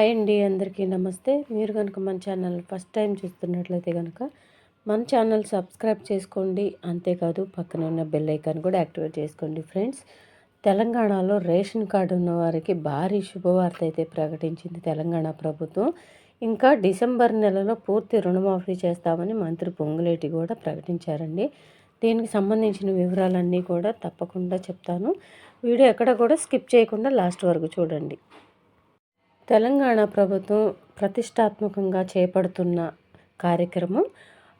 Hi అండి, అందరికీ నమస్తే. మీరు కనుక మన ఛానల్ ఫస్ట్ టైం చూస్తున్నట్లయితే కనుక మన ఛానల్ సబ్స్క్రైబ్ చేసుకోండి. అంతేకాదు పక్కన ఉన్న బెల్ ఐకాన్ కూడా యాక్టివేట్ చేసుకోండి. ఫ్రెండ్స్, తెలంగాణలో రేషన్ కార్డు ఉన్న వారికి భారీ శుభవార్త అయితే ప్రకటించింది తెలంగాణ ప్రభుత్వం. ఇంకా డిసెంబర్ నెలలో పూర్తి రుణమాఫీ చేస్తామని మంత్రి పొంగులేటి కూడా ప్రకటించారండి. దీనికి సంబంధించిన వివరాలన్నీ కూడా తప్పకుండా చెప్తాను. వీడియో ఎక్కడ కూడా స్కిప్ చేయకుండా లాస్ట్ వరకు చూడండి. తెలంగాణ ప్రభుత్వం ప్రతిష్టాత్మకంగా చేపడుతున్న కార్యక్రమం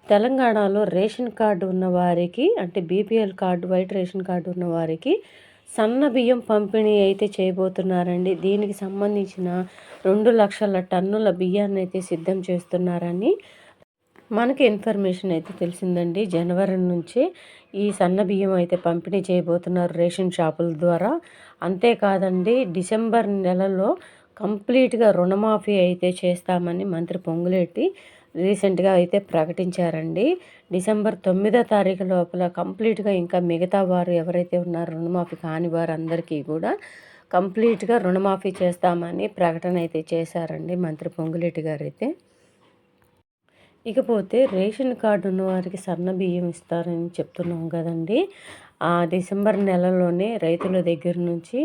తెలంగాణలో రేషన్ కార్డు ఉన్న వారికి, అంటే BPL card, white ration card ఉన్న వారికి సన్న బియ్యం పంపిణీ అయితే చేయబోతున్నారండి. దీనికి సంబంధించిన 2 లక్షల టన్నుల బియ్యాన్ని అయితే సిద్ధం చేస్తున్నారని మనకి ఇన్ఫర్మేషన్ అయితే తెలిసిందండి. జనవరి నుంచి ఈ సన్న బియ్యం అయితే పంపిణీ చేయబోతున్నారు రేషన్ షాపుల ద్వారా. అంతేకాదండి, డిసెంబర్ నెలలో కంప్లీట్గా రుణమాఫీ అయితే చేస్తామని మంత్రి పొంగులేటి రీసెంట్గా అయితే ప్రకటించారండి. డిసెంబర్ 9వ తారీఖు లోపల కంప్లీట్గా, ఇంకా మిగతా వారు ఎవరైతే ఉన్నారో రుణమాఫీ కాని వారందరికీ కూడా కంప్లీట్గా రుణమాఫీ చేస్తామని ప్రకటన అయితే చేశారండి మంత్రి పొంగులేటి గారు అయితే. ఇకపోతే రేషన్ కార్డు ఉన్న వారికి సన్న బియ్యం ఇస్తారని చెప్తున్నాం కదండి. ఆ డిసెంబర్ నెలలోనే రైతుల దగ్గర నుంచి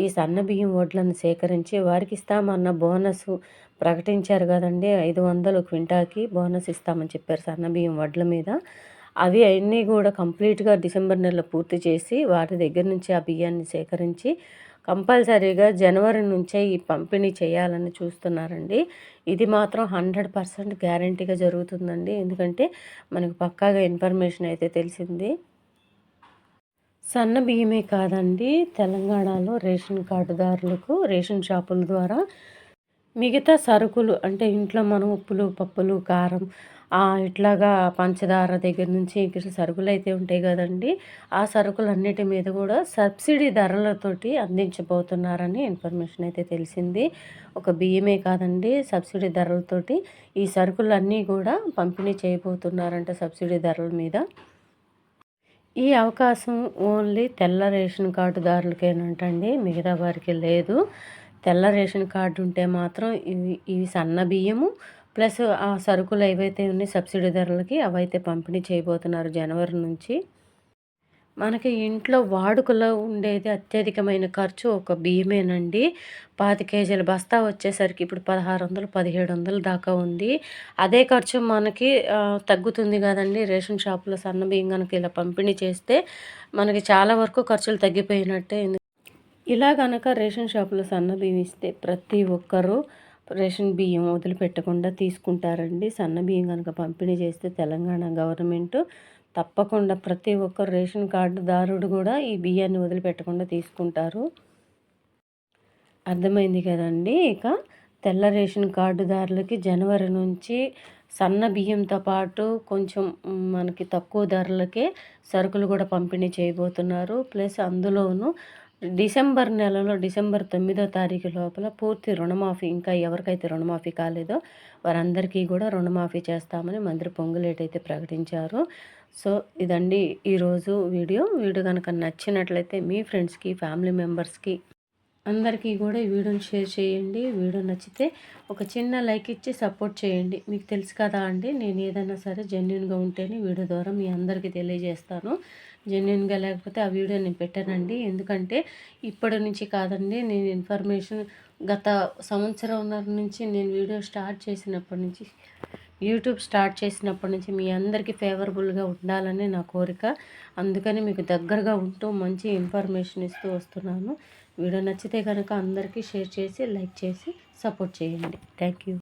ఈ సన్న బియ్యం వడ్లను సేకరించి వారికి ఇస్తామన్న బోనస్ ప్రకటించారు కదండి. 500 క్వింటాకి బోనస్ ఇస్తామని చెప్పారు సన్న బియ్యం వడ్ల మీద. అవి అన్నీ కూడా కంప్లీట్గా డిసెంబర్ నెలలో పూర్తి చేసి వారి దగ్గర నుంచి ఆ బియ్యాన్ని సేకరించి కంపల్సరీగా జనవరి నుంచే ఈ పంపిణీ చేయాలని చూస్తున్నారండి. ఇది మాత్రం 100% గ్యారంటీగా జరుగుతుందండి. ఎందుకంటే మనకు పక్కాగా ఇన్ఫర్మేషన్ అయితే తెలిసింది. సన్న బియ్యమే కాదండి, తెలంగాణలో రేషన్ కార్డుదారులకు రేషన్ షాపుల ద్వారా మిగతా సరుకులు, అంటే ఇంట్లో మనం ఉప్పులు, పప్పులు, కారం, ఇట్లాగా పంచదార దగ్గర నుంచి ఇక్కడ సరుకులు అయితే ఉంటాయి కదండి. ఆ సరుకులన్నిటి మీద కూడా సబ్సిడీ ధరలతోటి అందించబోతున్నారని ఇన్ఫర్మేషన్ అయితే తెలిసింది. ఒక బియ్యమే కాదండి, సబ్సిడీ ధరలతోటి ఈ సరుకులన్నీ కూడా పంపిణీ చేయబోతున్నారంట సబ్సిడీ ధరల మీద. ఈ అవకాశం ఓన్లీ తెల్ల రేషన్ కార్డుదారులకేనంటండి, మిగతా వారికి లేదు. తెల్ల రేషన్ కార్డు ఉంటే మాత్రం ఇవి సన్న బియ్యము ప్లస్ ఆ సరుకులు ఏవైతే ఉన్నాయి సబ్సిడీ ధరలకి అవైతే పంపిణీ చేయబోతున్నారు జనవరి నుంచి. మనకి ఇంట్లో వాడుకలో ఉండేది అత్యధికమైన ఖర్చు ఒక బియ్యమేనండి. 5 కేజీల బస్తా వచ్చేసరికి ఇప్పుడు 1600, 1700 దాకా ఉంది. అదే ఖర్చు మనకి తగ్గుతుంది కదండి. రేషన్ షాపులో సన్న బియ్యం కనుక ఇలా పంపిణీ చేస్తే మనకి చాలా వరకు ఖర్చులు తగ్గిపోయినట్టే. ఇలా కనుక రేషన్ షాపులో సన్న బియ్యం ఇస్తే ప్రతి ఒక్కరూ రేషన్ బియ్యం వదిలిపెట్టకుండా తీసుకుంటారండి. సన్న బియ్యం కనుక పంపిణీ చేస్తే తెలంగాణ గవర్నమెంట్ తప్పకుండా ప్రతి ఒక్క రేషన్ కార్డుదారుడు కూడా ఈ బియ్యాన్ని వదిలిపెట్టకుండా తీసుకుంటారు. అర్థమైంది కదండి. ఇక తెల్ల రేషన్ కార్డుదారులకి జనవరి నుంచి సన్న బియ్యంతో పాటు కొంచెం మనకి తక్కువ ధరలకే సరుకులు కూడా పంపిణీ చేయబోతున్నారు. ప్లస్ అందులోనూ డిసెంబర్ నెలలో డిసెంబర్ 9వ తారీఖు లోపల పూర్తి రుణమాఫీ, ఇంకా ఎవరికైతే రుణమాఫీ కాలేదో వారందరికీ కూడా రుణమాఫీ చేస్తామని మంత్రి పొంగులేటి అయితే ప్రకటించారు. సో ఇదండి ఈరోజు వీడియో కనుక నచ్చినట్లయితే మీ ఫ్రెండ్స్కి, ఫ్యామిలీ మెంబర్స్కి అందరికీ కూడా ఈ వీడియోని షేర్ చేయండి. వీడియో నచ్చితే ఒక చిన్న లైక్ ఇచ్చి సపోర్ట్ చేయండి. మీకు తెలుసు కదా అండి, నేను ఏదైనా సరే జెన్యున్గా ఉంటేనే వీడియో ద్వారా మీ అందరికీ తెలియజేస్తాను. జెన్యున్గా లేకపోతే ఆ వీడియో నేను పెట్టానండి. ఎందుకంటే ఇప్పటి నుంచి కాదండి, నేను ఇన్ఫర్మేషన్ గత సంవత్సరంన్నర నుంచి నేను వీడియో స్టార్ట్ చేసినప్పటి నుంచి, యూట్యూబ్ స్టార్ట్ చేసినప్పటి నుంచి మీ అందరికీ ఫేవరబుల్గా ఉండాలని నా కోరిక. అందుకని మీకు దగ్గరగా ఉంటూ మంచి ఇన్ఫర్మేషన్ ఇస్తూ వస్తున్నాను. వీడియో నచ్చితే కనుక అందరికీ షేర్ చేసి, లైక్ చేసి సపోర్ట్ చేయండి. Thank you.